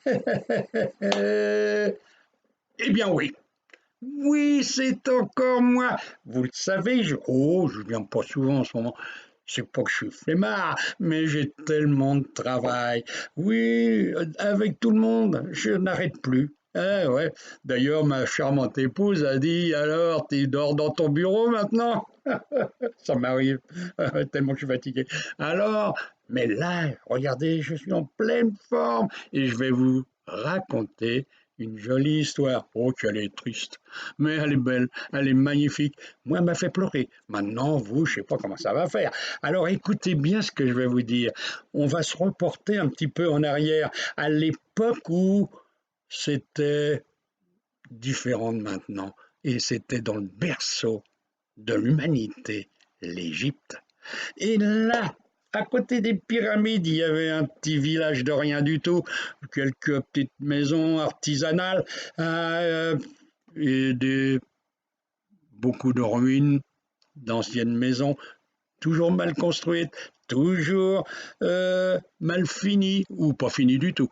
Eh bien oui, oui, c'est encore moi. Vous le savez, je viens pas souvent en ce moment. C'est pas que je suis flemmard, mais j'ai tellement de travail. Oui, avec tout le monde, je n'arrête plus. Ah ouais. D'ailleurs, ma charmante épouse a dit, alors, tu dors dans ton bureau maintenant? Ça m'arrive, tellement que je suis fatigué. Alors, mais là, regardez, je suis en pleine forme et je vais vous raconter une jolie histoire. Oh, qu'elle est triste, mais elle est belle, elle est magnifique. Moi, elle m'a fait pleurer. Maintenant, vous, je sais pas comment ça va faire. Alors, écoutez bien ce que je vais vous dire. On va se reporter un petit peu en arrière à l'époque où c'était différent de maintenant et c'était dans le berceau de l'humanité, l'Égypte. Et là, à côté des pyramides, il y avait un petit village de rien du tout, quelques petites maisons artisanales et beaucoup de ruines d'anciennes maisons, toujours mal construites, toujours mal finies ou pas finies du tout.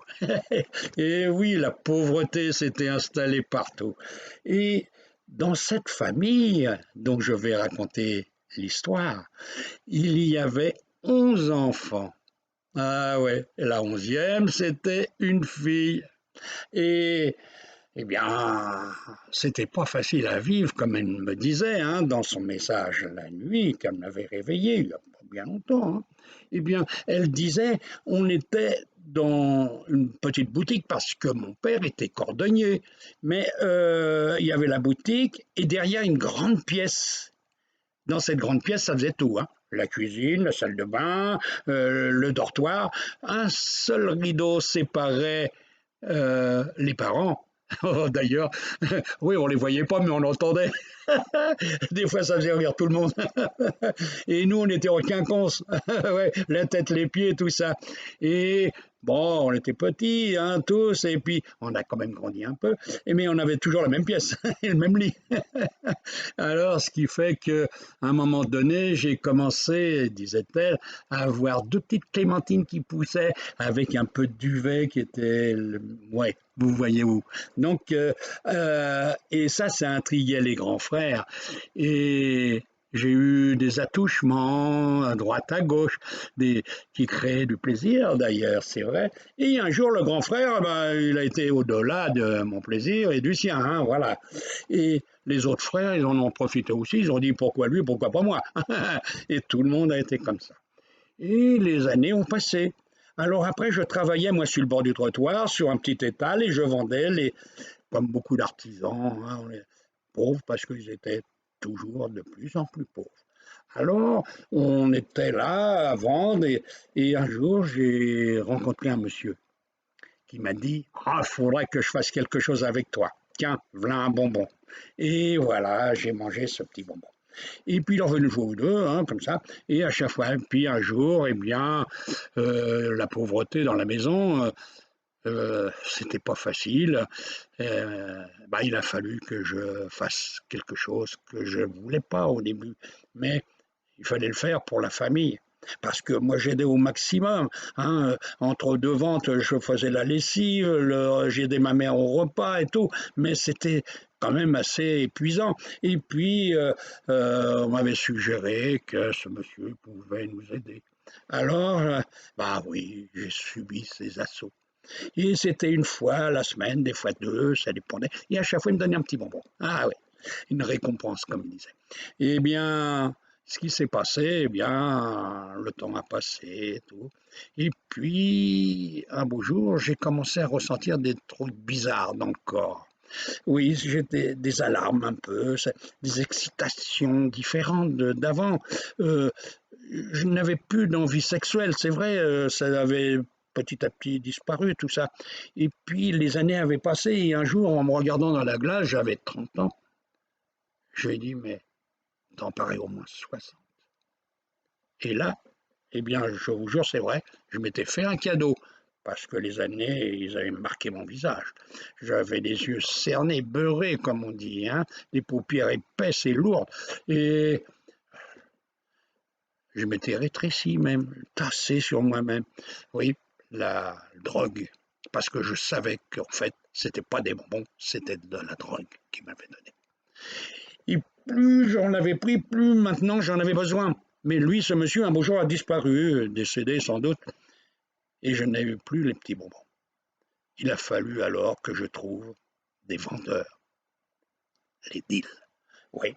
Et oui, la pauvreté s'était installée partout. Et dans cette famille dont je vais raconter l'histoire, il y avait 11 enfants. Ah ouais, et la 11e, c'était une fille. Et eh bien, c'était pas facile à vivre, comme elle me disait dans son message la nuit, qu'elle m'avait réveillé il y a pas bien longtemps. Eh bien, elle disait, on était dans une petite boutique parce que mon père était cordonnier, mais il y avait la boutique et derrière une grande pièce. Dans cette grande pièce, ça faisait tout, hein. La cuisine, la salle de bain, le dortoir. Un seul rideau séparait les parents. Oh, d'ailleurs, oui, on les voyait pas, mais on entendait. Des fois, ça faisait rire tout le monde. Et nous, on était en quinconce. Ouais, la tête, les pieds, tout ça. Et bon, on était petits, tous, et puis on a quand même grandi un peu. Mais on avait toujours la même pièce et le même lit. Alors, ce qui fait qu'à un moment donné, j'ai commencé, disait-elle, à avoir deux petites clémentines qui poussaient avec un peu de duvet qui était, ouais, vous voyez où. Donc, et ça intriguait les grands frères. Et j'ai eu des attouchements à droite, à gauche, qui créaient du plaisir d'ailleurs, c'est vrai. Et un jour, le grand frère, ben, il a été au-delà de mon plaisir et du sien, voilà. Et les autres frères, ils en ont profité aussi, ils ont dit pourquoi lui, pourquoi pas moi. Et tout le monde a été comme ça. Et les années ont passé. Alors après, je travaillais moi sur le bord du trottoir, sur un petit étal, et je vendais comme beaucoup d'artisans, les pauvres, parce qu'ils étaient toujours de plus en plus pauvres. Alors, on était là à vendre, et un jour, j'ai rencontré un monsieur qui m'a dit: ah, il faudrait que je fasse quelque chose avec toi. Tiens, voilà un bonbon. Et voilà, j'ai mangé ce petit bonbon. Et puis il en venait une fois ou deux, comme ça. Et à chaque fois, puis un jour, eh bien, la pauvreté dans la maison, c'était pas facile. Il a fallu que je fasse quelque chose que je voulais pas au début, mais il fallait le faire pour la famille. Parce que moi j'aidais au maximum. Entre deux ventes, je faisais la lessive, j'aidais ma mère au repas et tout, mais c'était quand même assez épuisant. Et puis on m'avait suggéré que ce monsieur pouvait nous aider. Alors, bah oui, j'ai subi ces assauts. Et c'était une fois la semaine, des fois deux, ça dépendait. Et à chaque fois, il me donnait un petit bonbon. Ah oui, une récompense, comme il disait. Eh bien, ce qui s'est passé, eh bien, le temps a passé et tout. Et puis, un beau jour, j'ai commencé à ressentir des trucs bizarres dans le corps. Oui, j'ai des alarmes un peu, des excitations différentes d'avant. Euh, je n'avais plus d'envie sexuelle, c'est vrai, ça avait petit à petit disparu, tout ça. Et puis les années avaient passé, et un jour, en me regardant dans la glace, j'avais 30 ans, je lui ai dit, mais t'en parais au moins 60. Et là, eh bien, je vous jure, c'est vrai, je m'étais fait un cadeau, parce que les années, ils avaient marqué mon visage. J'avais les yeux cernés, beurrés, comme on dit, des paupières épaisses et lourdes, et je m'étais rétréci même, tassé sur moi-même. Oui, la drogue. parce que je savais qu'en fait, c'était pas des bonbons, c'était de la drogue qu'il m'avait donné. Et plus j'en avais pris, plus maintenant j'en avais besoin. Mais lui, ce monsieur, un beau jour a disparu, décédé sans doute, et je n'avais plus les petits bonbons. Il a fallu alors que je trouve des vendeurs, les deals. Oui,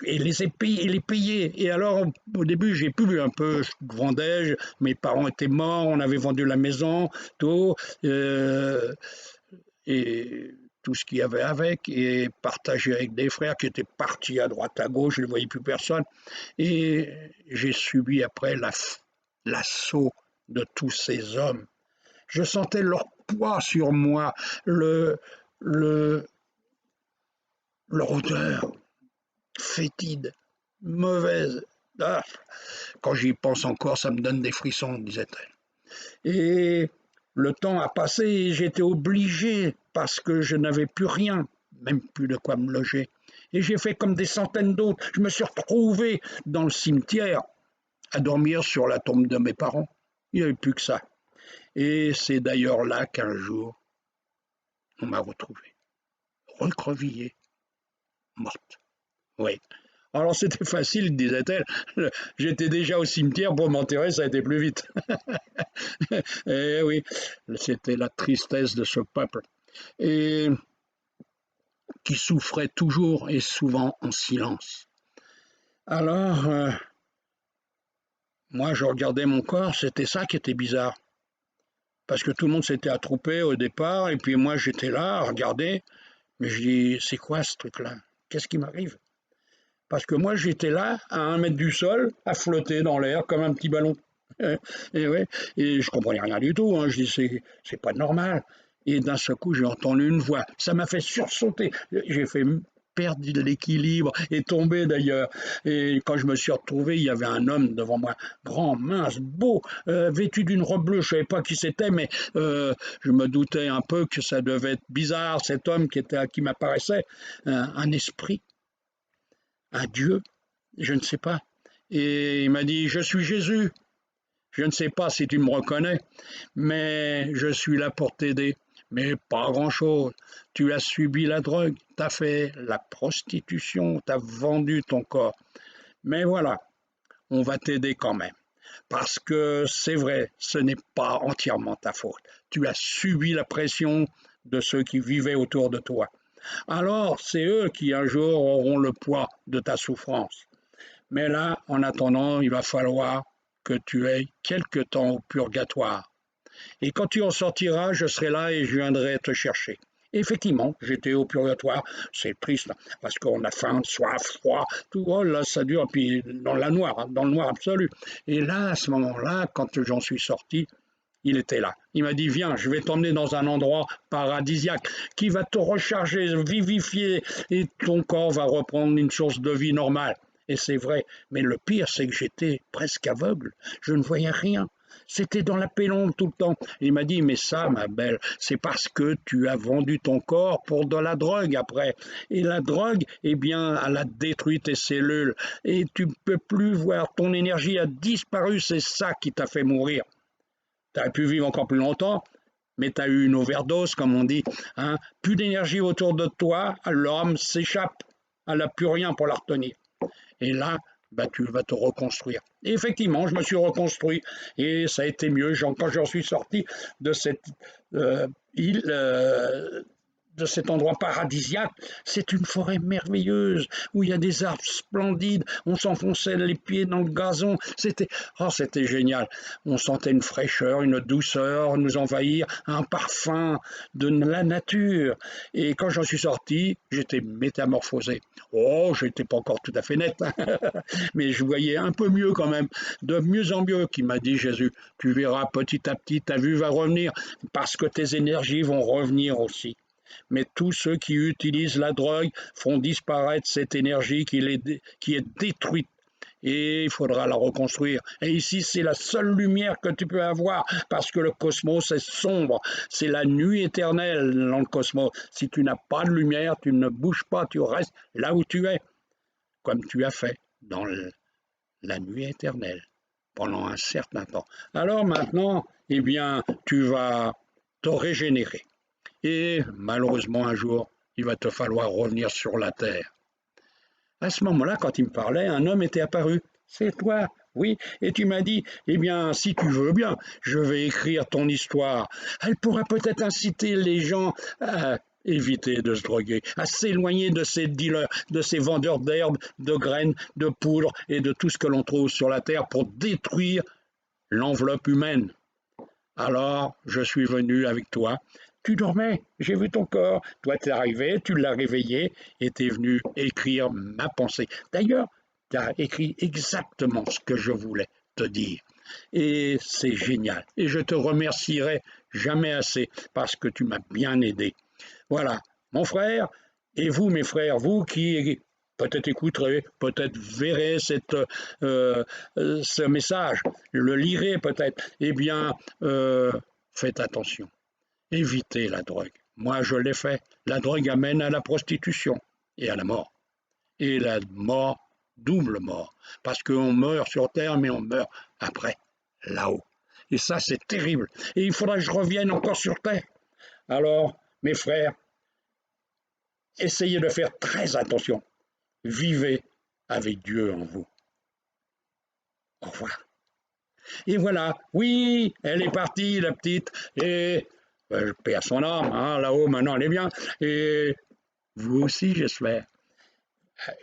et les payer. Et alors, au début, j'ai pu un peu, je vendais, mes parents étaient morts, on avait vendu la maison, tout, et tout ce qu'il y avait avec, et partagé avec des frères qui étaient partis à droite, à gauche, je ne voyais plus personne. Et j'ai subi après l'assaut de tous ces hommes. Je sentais leur poids sur moi, le, le, leur odeur fétide, mauvaise. Ah, quand j'y pense encore, ça me donne des frissons, disait-elle. Et le temps a passé et j'étais obligé, parce que je n'avais plus rien, même plus de quoi me loger. Et j'ai fait comme des centaines d'autres. Je me suis retrouvé dans le cimetière à dormir sur la tombe de mes parents. Il n'y avait plus que ça. Et c'est d'ailleurs là qu'un jour, on m'a retrouvé, recroquevillé, morte. Oui. Alors c'était facile, disait-elle. J'étais déjà au cimetière pour m'enterrer, ça a été plus vite. Et oui, c'était la tristesse de ce peuple. Et qui souffrait toujours et souvent en silence. Alors, moi, je regardais mon corps, c'était ça qui était bizarre. Parce que tout le monde s'était attroupé au départ, et puis moi, j'étais là à regarder, mais je dis, c'est quoi ce truc-là? Qu'est-ce qui m'arrive? Parce que moi, j'étais là, à 1 mètre du sol, à flotter dans l'air comme un petit ballon. Et ouais, et je comprenais rien du tout, hein. Je dis, c'est pas normal. Et d'un seul coup, j'ai entendu une voix. Ça m'a fait sursauter. J'ai fait perdre l'équilibre et tomber d'ailleurs. Et quand je me suis retrouvé, il y avait un homme devant moi, grand, mince, beau, vêtu d'une robe bleue. Je savais pas qui c'était, mais je me doutais un peu que ça devait être bizarre, cet homme qui m'apparaissait, un esprit, un Dieu, je ne sais pas. Et il m'a dit, je suis Jésus. Je ne sais pas si tu me reconnais, mais je suis là pour t'aider. Mais pas grand-chose. Tu as subi la drogue, tu as fait la prostitution, tu as vendu ton corps. Mais voilà, on va t'aider quand même. Parce que c'est vrai, ce n'est pas entièrement ta faute. Tu as subi la pression de ceux qui vivaient autour de toi. Alors, c'est eux qui un jour auront le poids de ta souffrance. Mais là, en attendant, il va falloir que tu aies quelque temps au purgatoire. Et quand tu en sortiras, je serai là et je viendrai te chercher. Et effectivement, j'étais au purgatoire, c'est triste, parce qu'on a faim, soif, froid, tout, oh là, ça dure, puis dans la noire, hein, dans le noir absolu. Et là, à ce moment-là, quand j'en suis sorti, il était là. Il m'a dit, viens, je vais t'emmener dans un endroit paradisiaque qui va te recharger, vivifier, et ton corps va reprendre une source de vie normale. Et c'est vrai, mais le pire, c'est que j'étais presque aveugle. Je ne voyais rien. C'était dans la pénombre tout le temps. Il m'a dit, mais ça, ma belle, c'est parce que tu as vendu ton corps pour de la drogue après. Et la drogue, eh bien, elle a détruit tes cellules. Et tu ne peux plus voir, ton énergie a disparu, c'est ça qui t'a fait mourir. Tu aurais pu vivre encore plus longtemps, mais tu as eu une overdose, comme on dit. Hein. Plus d'énergie autour de toi, l'homme s'échappe. Elle n'a plus rien pour la retenir. Et là, bah, tu vas te reconstruire. Et effectivement, je me suis reconstruit et ça a été mieux. Quand j'en suis sorti de cette île, de cet endroit paradisiaque, c'est une forêt merveilleuse où il y a des arbres splendides. On s'enfonçait les pieds dans le gazon. C'était génial. On sentait une fraîcheur, une douceur nous envahir, un parfum de la nature. Et quand j'en suis sorti, j'étais métamorphosé. Oh, j'étais pas encore tout à fait net, hein, mais je voyais un peu mieux quand même, de mieux en mieux, qui m'a dit Jésus. Tu verras petit à petit, ta vue va revenir, parce que tes énergies vont revenir aussi. Mais tous ceux qui utilisent la drogue font disparaître cette énergie qui est détruite. Et il faudra la reconstruire. Et ici, c'est la seule lumière que tu peux avoir, parce que le cosmos est sombre. C'est la nuit éternelle dans le cosmos. Si tu n'as pas de lumière, tu ne bouges pas, tu restes là où tu es, comme tu as fait dans la nuit éternelle pendant un certain temps. Alors maintenant, eh bien, tu vas te régénérer. Et malheureusement, un jour, il va te falloir revenir sur la terre. À ce moment-là, quand il me parlait, un homme était apparu. C'est toi, oui. Et tu m'as dit, eh bien, si tu veux bien, je vais écrire ton histoire. Elle pourra peut-être inciter les gens à éviter de se droguer, à s'éloigner de ces dealers, de ces vendeurs d'herbes, de graines, de poudre et de tout ce que l'on trouve sur la terre pour détruire l'enveloppe humaine. Alors, je suis venu avec toi. Tu dormais, j'ai vu ton corps. Toi, t'es arrivé, tu l'as réveillé et t'es venu écrire ma pensée. D'ailleurs, tu as écrit exactement ce que je voulais te dire. Et c'est génial. Et je te remercierai jamais assez parce que tu m'as bien aidé. Voilà, mon frère, et vous, mes frères, vous qui peut-être écouterez, peut-être verrez euh, ce message, le lirez peut-être, eh bien, faites attention, évitez la drogue. Moi, je l'ai fait. La drogue amène à la prostitution et à la mort. Et la mort, double mort, parce qu'on meurt sur Terre, mais on meurt après, là-haut. Et ça, c'est terrible. Et il faudra que je revienne encore sur Terre. Alors, mes frères, essayez de faire très attention. Vivez avec Dieu en vous. Au revoir. Et voilà, oui, elle est partie, la petite, et paix à son âme, hein, là-haut, maintenant elle est bien. Et vous aussi, j'espère.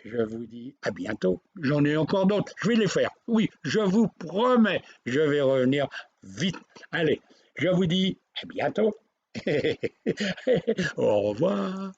Je vous dis à bientôt. J'en ai encore d'autres. Je vais les faire. Oui, je vous promets, je vais revenir vite. Allez, je vous dis à bientôt. Au revoir.